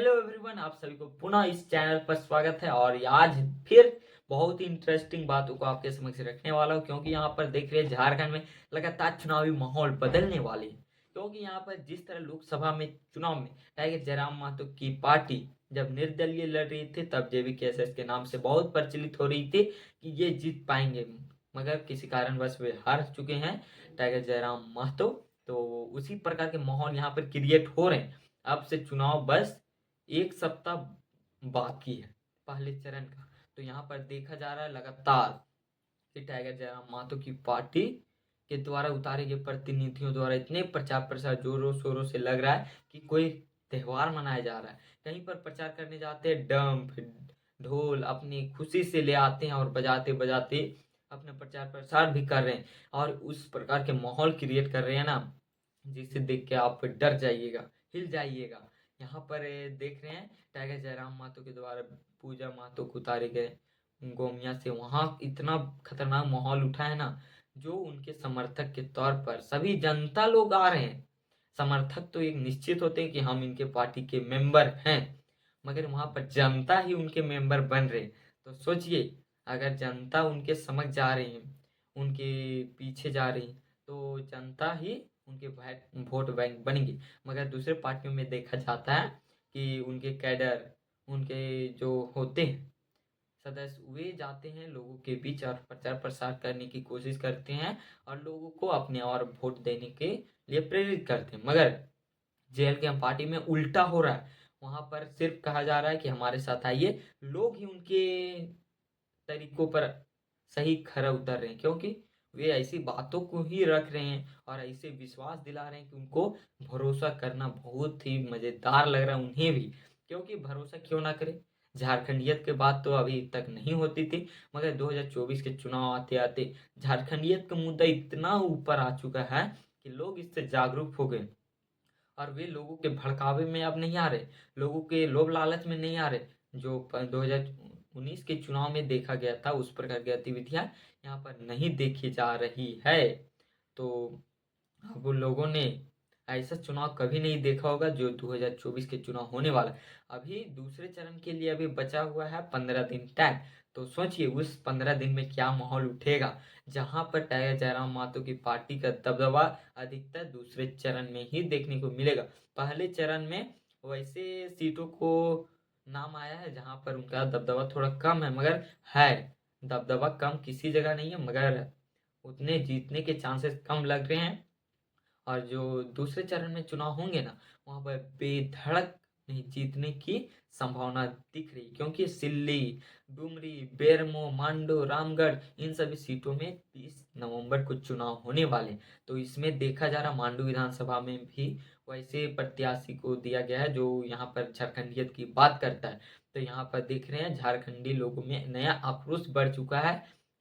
Hello everyone, आप सभी को पुनः इस चैनल पर स्वागत है। और आज फिर बहुत ही इंटरेस्टिंग बातों को आपके समक्ष रखने वाला हूँ, क्योंकि यहाँ पर देख रहे हैं झारखंड में लगातार चुनावी माहौल बदलने वाले हैं। क्योंकि यहाँ पर जिस तरह लोकसभा में चुनाव में टाइगर जयराम महतो की पार्टी जब निर्दलीय लड़ रही थी, तब JVKS के नाम से बहुत प्रचलित हो रही थी कि ये जीत पाएंगे, मगर किसी कारणवश वे हार चुके हैं, टाइगर जयराम महतो। तो उसी प्रकार के माहौल यहाँ पर क्रिएट हो रहे हैं। अब से चुनाव बस एक सप्ताह बाकी है पहले चरण का। तो यहाँ पर देखा जा रहा है लगातार कि टाइगर जयराम महतो की पार्टी के द्वारा उतारे गए प्रतिनिधियों द्वारा इतने प्रचार प्रसार जोरों शोरों से लग रहा है कि कोई त्योहार मनाया जा रहा है। कहीं पर प्रचार करने जाते हैं, डंप ढोल अपनी खुशी से ले आते हैं और बजाते बजाते अपने प्रचार प्रसार भी कर रहे हैं, और उस प्रकार के माहौल क्रिएट कर रहे हैं ना, जिसे देख के आप डर जाइएगा, हिल जाइएगा। यहाँ पर देख रहे हैं टाइगर जयराम महतो के द्वारा पूजा महतो को उतारे गए गोमिया से। वहां इतना खतरनाक माहौल उठा है ना, जो उनके समर्थक के तौर पर सभी जनता लोग आ रहे हैं। समर्थक तो एक निश्चित होते हैं कि हम इनके पार्टी के मेंबर हैं, मगर वहां पर जनता ही उनके मेंबर बन रहे। तो सोचिए, अगर जनता उनके समझ जा रही है, उनके पीछे जा रही, तो जनता ही उनके वोट बैंक बनेंगे। मगर दूसरे पार्टियों में देखा जाता है कि उनके कैडर, उनके जो होते हैं सदस्य, वे जाते हैं लोगों के बीच और प्रचार प्रसार करने की कोशिश करते हैं और लोगों को अपने और वोट देने के लिए प्रेरित करते हैं। मगर JLK पार्टी में उल्टा हो रहा है। वहां पर सिर्फ कहा जा रहा है कि हमारे साथ आइए, लोग ही उनके तरीकों पर सही खरा उतर रहे हैं, क्योंकि वे ऐसी बातों को ही रख रहे हैं और ऐसे विश्वास दिला रहे हैं कि उनको भरोसा करना बहुत ही मजेदार लग रहा है उन्हें भी। क्योंकि भरोसा क्यों ना करे, झारखंडियत के बात तो अभी तक नहीं होती थी, मगर 2024 के चुनाव आते आते झारखंडियत का मुद्दा इतना ऊपर आ चुका है कि लोग इससे जागरूक हो गए और वे लोगों के भड़कावे में अब नहीं आ रहे, लोगों के लोभ लालच में नहीं आ रहे। जो 2019 के चुनाव में देखा गया था, उस प्रकार की गतिविधियां यहाँ पर नहीं देखी जा रही है। तो अब लोगों ने ऐसा चुनाव कभी नहीं देखा होगा जो 2024 के चुनाव होने वाला है। अभी दूसरे चरण के लिए अभी बचा हुआ है 15 दिन टाइम। तो सोचिए उस 15 दिन में क्या माहौल उठेगा, जहां पर टाइगर जयराम महतो की पार्टी का दबदबा अधिकतर दूसरे चरण में ही देखने को मिलेगा। पहले चरण में वैसे सीटों को नाम आया है जहां पर उनका दबदबा थोड़ा कम है, मगर है दबदबा कम किसी जगह नहीं है, मगर उतने जीतने के चांसेस कम लग रहे हैं। और जो दूसरे चरण में चुनाव होंगे ना, वहां पर बेधड़क नहीं जीतने की संभावना दिख रही, क्योंकि सिल्ली, डुमरी, बेरमो, मांडो, रामगढ़, इन सभी सीटों में 30 नवंबर को चुनाव होने वाले। तो इसमें देखा जा रहा मांडू विधानसभा में भी वैसे प्रत्याशी को दिया गया है जो यहाँ पर झारखंडियत की बात करता है। तो यहाँ पर देख रहे हैं झारखंडी लोगों में नया आक्रोश बढ़ चुका है,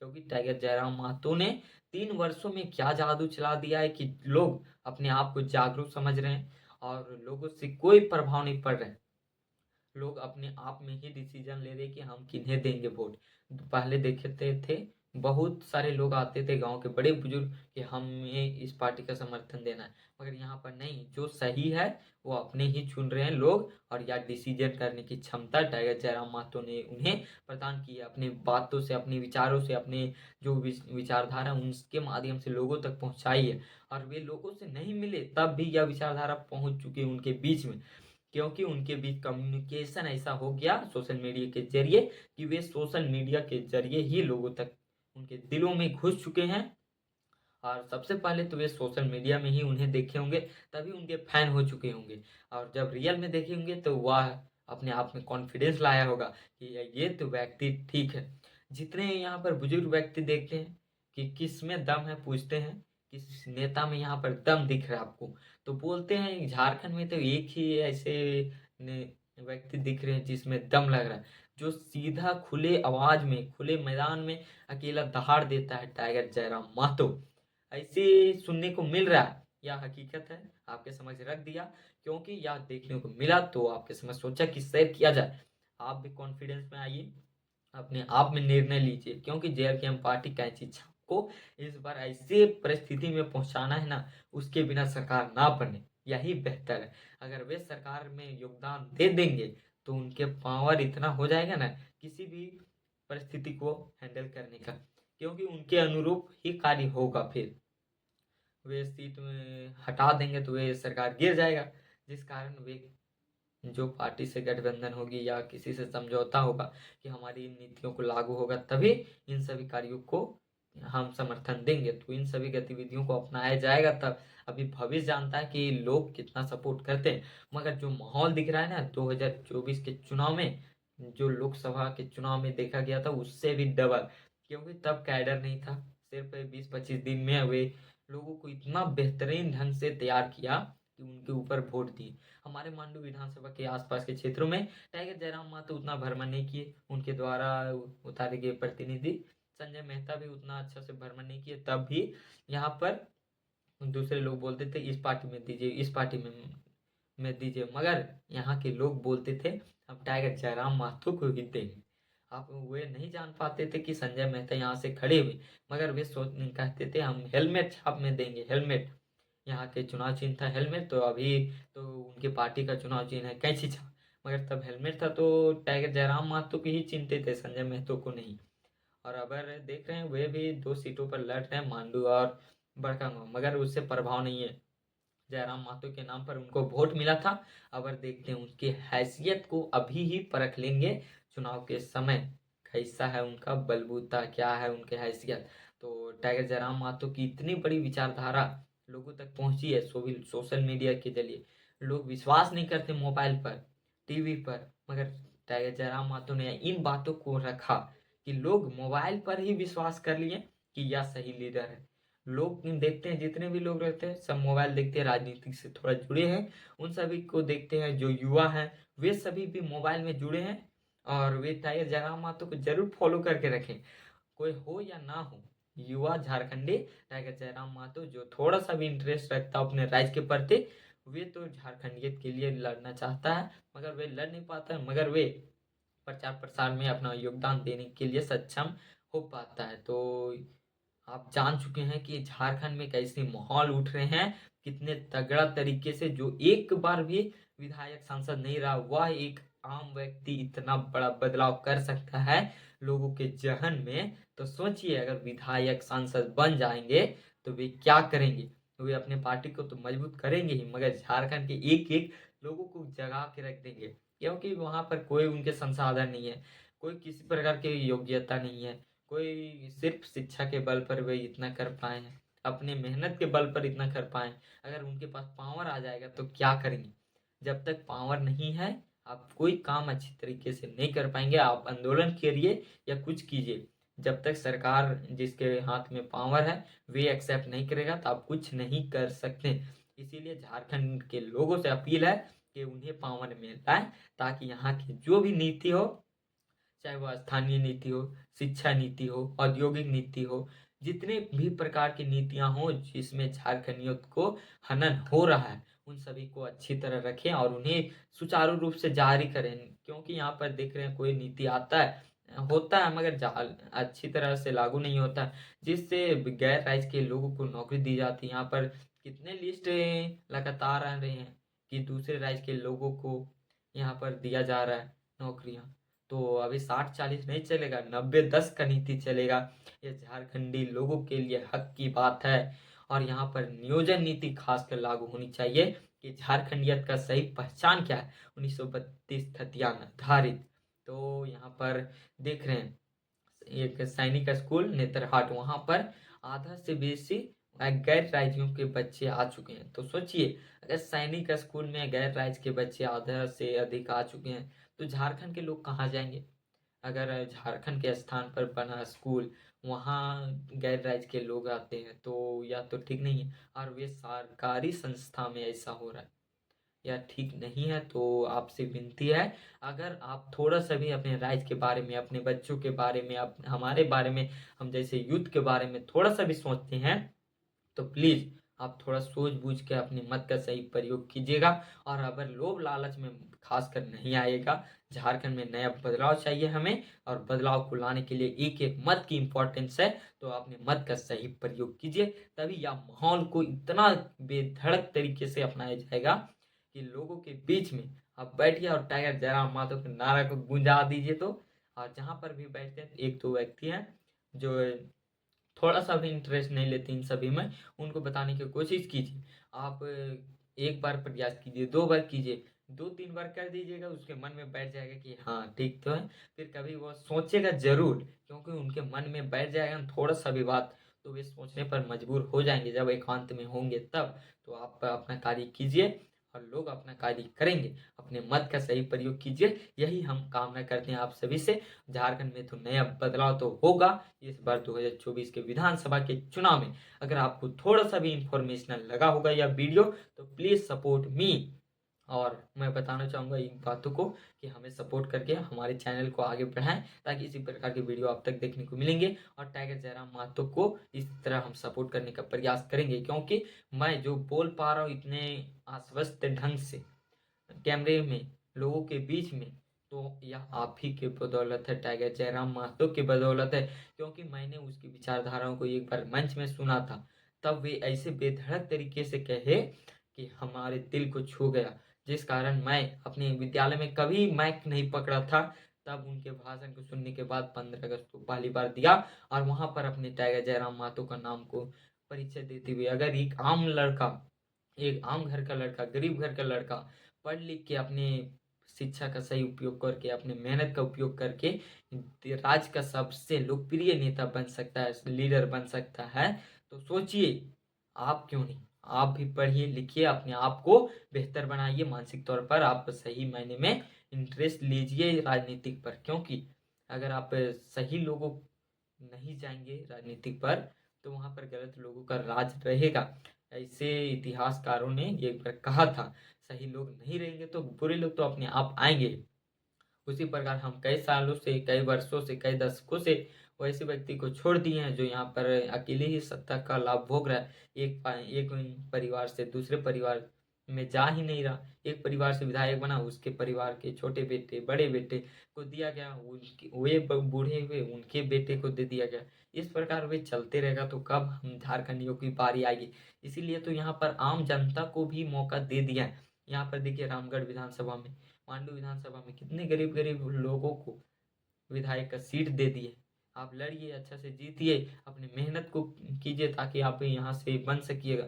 क्योंकि टाइगर जयराम महतो ने 3 वर्षों में क्या जादू चला दिया है कि लोग अपने आप को जागरूक समझ रहे हैं और लोगों से कोई प्रभाव नहीं पड़ रहा है। लोग अपने आप में ही डिसीजन ले रहे कि हम किन्हें देंगे वोट। पहले देखते थे बहुत सारे लोग आते थे, गांव के बड़े बुजुर्ग, कि हमें इस पार्टी का समर्थन देना है। मगर यहाँ पर नहीं, जो सही है वो अपने ही चुन रहे हैं लोग। और यह डिसीजन करने की क्षमता टाइगर जयराम महतो ने उन्हें प्रदान की है, अपनी बातों से, अपने विचारों से, अपने जो विचारधारा उनके माध्यम से लोगों तक पहुंचाई है। और वे लोगों से नहीं मिले तब भी यह विचारधारा पहुंच चुकी है उनके बीच में, क्योंकि उनके बीच कम्युनिकेशन ऐसा हो गया सोशल मीडिया के जरिए कि वे सोशल मीडिया के जरिए ही लोगों तक, उनके दिलों में घुस चुके हैं। और सबसे पहले तो वे सोशल मीडिया में ही उन्हें देखे होंगे, तभी उनके फैन हो चुके होंगे। और जब रियल में देखे होंगे तो वह अपने आप में कॉन्फिडेंस लाया होगा कि ये तो व्यक्ति ठीक है। जितने यहाँ पर बुजुर्ग व्यक्ति देखते हैं कि किस में दम है, पूछते हैं किस नेता में यहाँ पर दम दिख रहा है आपको, तो बोलते हैं झारखंड में तो एक ही ऐसे व्यक्ति दिख रहे हैं जिसमें दम लग रहा है, जो सीधा खुले आवाज में, खुले मैदान में अकेला दहाड़ देता है, टाइगर जयराम महतो। ऐसे सुनने को मिल रहा है, यह हकीकत है, आपके समझ रख दिया। क्योंकि यह देखने को मिला तो आपके समझ सोचा कि शेयर किया जाए। आप भी कॉन्फिडेंस में आइए, अपने आप में निर्णय लीजिए, क्योंकि JLK पार्टी कैंची छाप को इस बार ऐसे परिस्थिति में पहुंचाना है ना, उसके बिना सरकार ना बने। यही बेहतर है। अगर वे सरकार में योगदान दे देंगे तो उनके पावर इतना हो जाएगा ना किसी भी परिस्थिति को हैंडल करने का, क्योंकि उनके अनुरूप ही कार्य होगा। फिर वे सीट में हटा देंगे तो वे सरकार गिर जाएगा, जिस कारण वे जो पार्टी से गठबंधन होगी या किसी से समझौता होगा कि हमारी इन नीतियों को लागू होगा तभी इन सभी कार्यों को हम समर्थन देंगे, तो इन सभी गतिविधियों को अपनाया जाएगा तब। अभी भविष्य जानता है कि लोग कितना सपोर्ट करते हैं, मगर जो माहौल दिख रहा है ना 2024 के चुनाव में, जो लोकसभा के चुनाव में देखा गया था उससे भी डबल, क्योंकि तब कैडर नहीं था। सिर्फ 20-25 दिन में वे लोगों को इतना बेहतरीन ढंग से तैयार किया कि उनके ऊपर वोट दिए। हमारे मांडू विधानसभा के आसपास के क्षेत्रों में टाइगर जयराम मातो उतना भ्रमण नहीं किए, उनके द्वारा उतारे गए प्रतिनिधि संजय मेहता भी उतना अच्छा से भ्रमण नहीं किए, तब भी यहाँ पर दूसरे लोग बोलते थे इस पार्टी में दीजिए, इस पार्टी में दीजिए, मगर यहाँ के लोग बोलते थे हम टाइगर जयराम माथुर को ही देंगे। आप वे नहीं जान पाते थे कि संजय मेहता यहाँ से खड़े हुए, मगर वे सोच कहते थे हम हेलमेट छाप में देंगे, हेलमेट। यहाँ के चुनाव चिन्ह था हेलमेट, तो अभी तो उनके पार्टी का चुनाव चिन्ह है कैंची छाप, मगर तब हेलमेट था तो टाइगर जयराम माथुर को ही चिन्हते थे, संजय मेहतो को नहीं। और अगर देख रहे हैं वे भी 2 सीटों पर लड़ रहे हैं, मांडू और बड़कागांव, मगर उससे प्रभाव नहीं है। जयराम माथुर के नाम पर उनको वोट मिला था। अब देखते हैं उनकी हैसियत को अभी ही परख लेंगे चुनाव के समय, कैसा है उनका बलबूता, क्या है उनकी हैसियत। तो टाइगर जयराम माथुर की इतनी बड़ी विचारधारा लोगों तक पहुंची है सोशल मीडिया के जरिए। लोग विश्वास नहीं करते मोबाइल पर, टीवी पर, मगर टाइगर जयराम माथुर ने इन बातों को रखा कि लोग मोबाइल पर ही विश्वास कर लिए कि यह सही लीडर है। लोग देखते हैं, जितने भी लोग रहते हैं सब मोबाइल देखते हैं, राजनीति से थोड़ा जुड़े हैं, उन सभी को देखते हैं। जो युवा हैं वे सभी भी मोबाइल में जुड़े हैं और वे टाइगर जयराम माथो को जरूर फॉलो करके रखें, कोई हो या ना हो। युवा झारखंडी टाइगर जयराम माथो जो थोड़ा सा भी इंटरेस्ट रखता है अपने राज्य के प्रति, वे तो झारखंडियत के लिए लड़ना चाहता है, मगर वे लड़ नहीं पाता है, मगर वे प्रचार प्रसार में अपना योगदान देने के लिए सक्षम हो पाता है। तो आप जान चुके हैं कि झारखंड में कैसे माहौल उठ रहे हैं, कितने तगड़ा तरीके से। जो एक बार भी विधायक सांसद नहीं रहा वह एक आम व्यक्ति इतना बड़ा बदलाव कर सकता है लोगों के जहन में। तो सोचिए अगर विधायक सांसद बन जाएंगे तो वे क्या करेंगे। वे अपने पार्टी को तो मजबूत करेंगे ही, मगर झारखंड के एक एक लोगों को जगा के रख देंगे, क्योंकि वहां पर कोई उनके संसाधन नहीं है, कोई किसी प्रकार की योग्यता नहीं है, कोई सिर्फ शिक्षा के बल पर वे इतना कर पाए हैं, अपने मेहनत के बल पर इतना कर पाए। अगर उनके पास पावर आ जाएगा तो क्या करेंगे। जब तक पावर नहीं है आप कोई काम अच्छी तरीके से नहीं कर पाएंगे। आप आंदोलन करिए या कुछ कीजिए, जब तक सरकार जिसके हाथ में पावर है वे एक्सेप्ट नहीं करेगा तो आप कुछ नहीं कर सकते। इसीलिए झारखंड के लोगों से अपील है कि उन्हें पावर में लाए, ताकि यहाँ की जो भी नीति हो, चाहे वह स्थानीय नीति हो, शिक्षा नीति हो, औद्योगिक नीति हो, जितने भी प्रकार की नीतियां हो जिसमें झारखंडियों को हनन हो रहा है, उन सभी को अच्छी तरह रखें और उन्हें सुचारू रूप से जारी करें। क्योंकि यहाँ पर देख रहे हैं कोई नीति आता है होता है मगर अच्छी तरह से लागू नहीं होता, जिससे गैर राज्य के लोगों को नौकरी दी जाती है। यहाँ पर कितने लिस्ट लगातार आ रहे हैं कि दूसरे राज्य के लोगों को यहाँ पर दिया जा रहा है नौकरियां। तो अभी 60-40 नहीं चलेगा, 90-10 का नीति चलेगा। ये झारखंडी लोगों के लिए हक की बात है। और यहाँ पर नियोजन नीति खासकर लागू होनी चाहिए कि झारखंडियत का सही पहचान क्या है, 1932 खतियान आधारित। तो यहाँ पर देख रहे हैं एक सैनिक स्कूल नेतरहाट, वहां पर आधा से बेसी गैर राज्यों के बच्चे आ चुके हैं। तो सोचिए अगर सैनिक स्कूल में गैर राज्य के बच्चे आधा से अधिक आ चुके हैं तो झारखंड के लोग कहाँ जाएंगे। अगर झारखंड के स्थान पर बना स्कूल वहाँ गैर राज्य के लोग आते हैं तो या तो ठीक नहीं है, और वे सरकारी संस्था में ऐसा हो रहा है या ठीक नहीं है। तो आपसे विनती है अगर आप थोड़ा सा भी अपने राज्य के बारे में, अपने बच्चों के बारे में, हमारे बारे में, हम जैसे यूथ के बारे में थोड़ा सा भी सोचते हैं तो प्लीज आप थोड़ा सोच बूझ के अपने मत का सही प्रयोग कीजिएगा। और अगर लोभ लालच में खासकर नहीं आएगा। झारखंड में नया बदलाव चाहिए हमें, और बदलाव को लाने के लिए एक एक मत की इम्पोर्टेंस है। तो अपने मत का सही प्रयोग कीजिए, तभी यह माहौल को इतना बेधड़क तरीके से अपनाया जाएगा कि लोगों के बीच में आप बैठिए और टाइगर जयराम माधव के नारा को गूंजा दीजिए। तो और जहाँ पर भी बैठते हैं एक दो व्यक्ति हैं जो थोड़ा सा भी इंटरेस्ट नहीं लेते इन सभी में, उनको बताने की कोशिश कीजिए। आप एक बार प्रयास कीजिए, 2 बार कीजिए, 2-3 बार कर दीजिएगा, उसके मन में बैठ जाएगा कि हाँ ठीक तो है। फिर कभी वो सोचेगा ज़रूर, क्योंकि उनके मन में बैठ जाएगा ना थोड़ा सा भी बात, तो वे सोचने पर मजबूर हो जाएंगे जब एकांत में होंगे तब। तो आप अपना कार्य कीजिए और लोग अपना कार्य करेंगे। अपने मत का सही प्रयोग कीजिए, यही हम कामना करते हैं आप सभी से। झारखंड में तो नया बदलाव तो होगा इस बार 2024 के विधानसभा के चुनाव में। अगर आपको थोड़ा सा भी इंफॉर्मेशनल लगा होगा यह वीडियो, तो प्लीज़ सपोर्ट मी। और मैं बताना चाहूँगा इन बातों को कि हमें सपोर्ट करके हमारे चैनल को आगे बढ़ाएं, ताकि इसी प्रकार के वीडियो आप तक देखने को मिलेंगे। और टाइगर जयराम माथुर को इस तरह हम सपोर्ट करने का प्रयास करेंगे, क्योंकि मैं जो बोल पा रहा हूँ इतने आश्वस्त ढंग से कैमरे में लोगों के बीच में, तो यह आप ही के बदौलत है, टाइगर जयराम माथुर की बदौलत है। क्योंकि मैंने उसकी विचारधाराओं को एक बार मंच में सुना था, तब वे ऐसे बेधड़क तरीके से कहे कि हमारे दिल को छू गया, जिस कारण मैं अपने विद्यालय में कभी माइक नहीं पकड़ा था। तब उनके भाषण को सुनने के बाद 15 अगस्त को पहली बार दिया, और वहां पर अपने टाइगर जयराम माथुर का नाम को परिचय देते हुए, अगर एक आम लड़का, एक आम घर का लड़का, गरीब घर का लड़का पढ़ लिख के अपने शिक्षा का सही उपयोग करके, अपने मेहनत का उपयोग करके राज्य का सबसे लोकप्रिय नेता बन सकता है, लीडर बन सकता है, तो सोचिए आप क्यों नहीं। आप भी पढ़िए लिखिए, अपने आप को बेहतर बनाइए, मानसिक तौर पर आप सही मायने में इंटरेस्ट लीजिए राजनीतिक पर। क्योंकि अगर आप सही लोगों नहीं जाएंगे राजनीतिक पर, तो वहां पर गलत लोगों का राज रहेगा। ऐसे इतिहासकारों ने एक बार कहा था, सही लोग नहीं रहेंगे तो बुरे लोग तो अपने आप आएंगे। उसी प्रकार हम कई सालों से, कई वर्षों से, कई दशकों से वैसे व्यक्ति को छोड़ दिए हैं जो यहाँ पर अकेले ही सत्ता का लाभ भोग रहा है। एक परिवार से दूसरे परिवार में जा ही नहीं रहा। एक परिवार से विधायक बना, उसके परिवार के छोटे बेटे, बड़े बेटे को दिया गया, उनके वे बूढ़े हुए उनके बेटे को दे दिया गया। इस प्रकार वे चलते रहेगा तो कब हम झारखंडियों की बारी आएगी। इसीलिए तो यहाँ पर आम जनता को भी मौका दे दिया है। यहाँ पर देखिए रामगढ़ विधानसभा में, मांडू विधानसभा में कितने गरीब गरीब लोगों को विधायक का सीट दे दिए। आप लड़िए, अच्छा से जीतिए, अपनी मेहनत को कीजिए ताकि आप यहाँ से बन सकिएगा।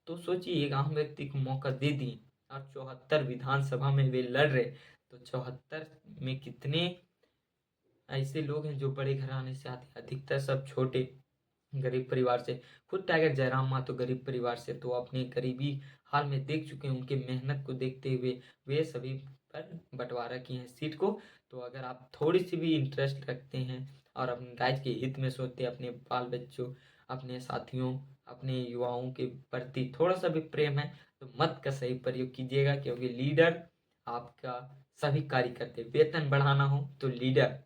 तो सोचिए एक आम व्यक्ति को मौका दे दिए, और 74 विधानसभा में वे लड़ रहे, तो 74 में कितने ऐसे लोग हैं जो बड़े घराने से आते हैं, अधिकतर सब छोटे गरीब परिवार से। खुद टाइगर जयराम माथुर गरीब परिवार से, तो अपने गरीबी हाल में देख चुके हैं, उनके मेहनत को देखते हुए वे सभी पर बंटवारा किए हैं सीट को। तो अगर आप थोड़ी सी भी इंटरेस्ट रखते हैं और अपने राज्य के हित में सोचते हैं, अपने बाल बच्चों, अपने साथियों, अपने युवाओं के प्रति थोड़ा सा भी प्रेम है, तो मत का सही प्रयोग कीजिएगा। क्योंकि लीडर आपका सभी कार्य करते, वेतन बढ़ाना हो तो लीडर,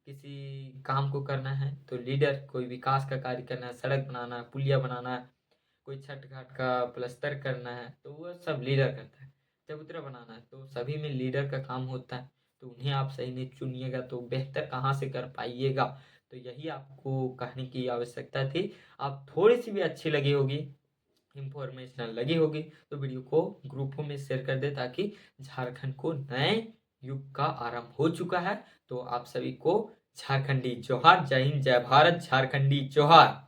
किसी काम को करना है तो लीडर, कोई विकास का कार्य करना है, सड़क बनाना है, पुलिया बनाना है, कोई छठ घाट का प्लस्तर करना है, तो वह सब लीडर करता है। चबूतरा बनाना है तो सभी में लीडर का काम होता है। तो उन्हें आप सही नहीं चुनिएगा तो बेहतर कहाँ से कर पाइएगा। तो यही आपको कहने की आवश्यकता थी। आप थोड़ी सी भी अच्छी लगी होगी, इंफॉर्मेशनल लगी होगी, तो वीडियो को ग्रुपों में शेयर कर दे, ताकि झारखंड को नए युग का आरंभ हो चुका है। तो आप सभी को झारखंडी जोहार। जय हिंद, जय भारत, झारखंडी जोहार।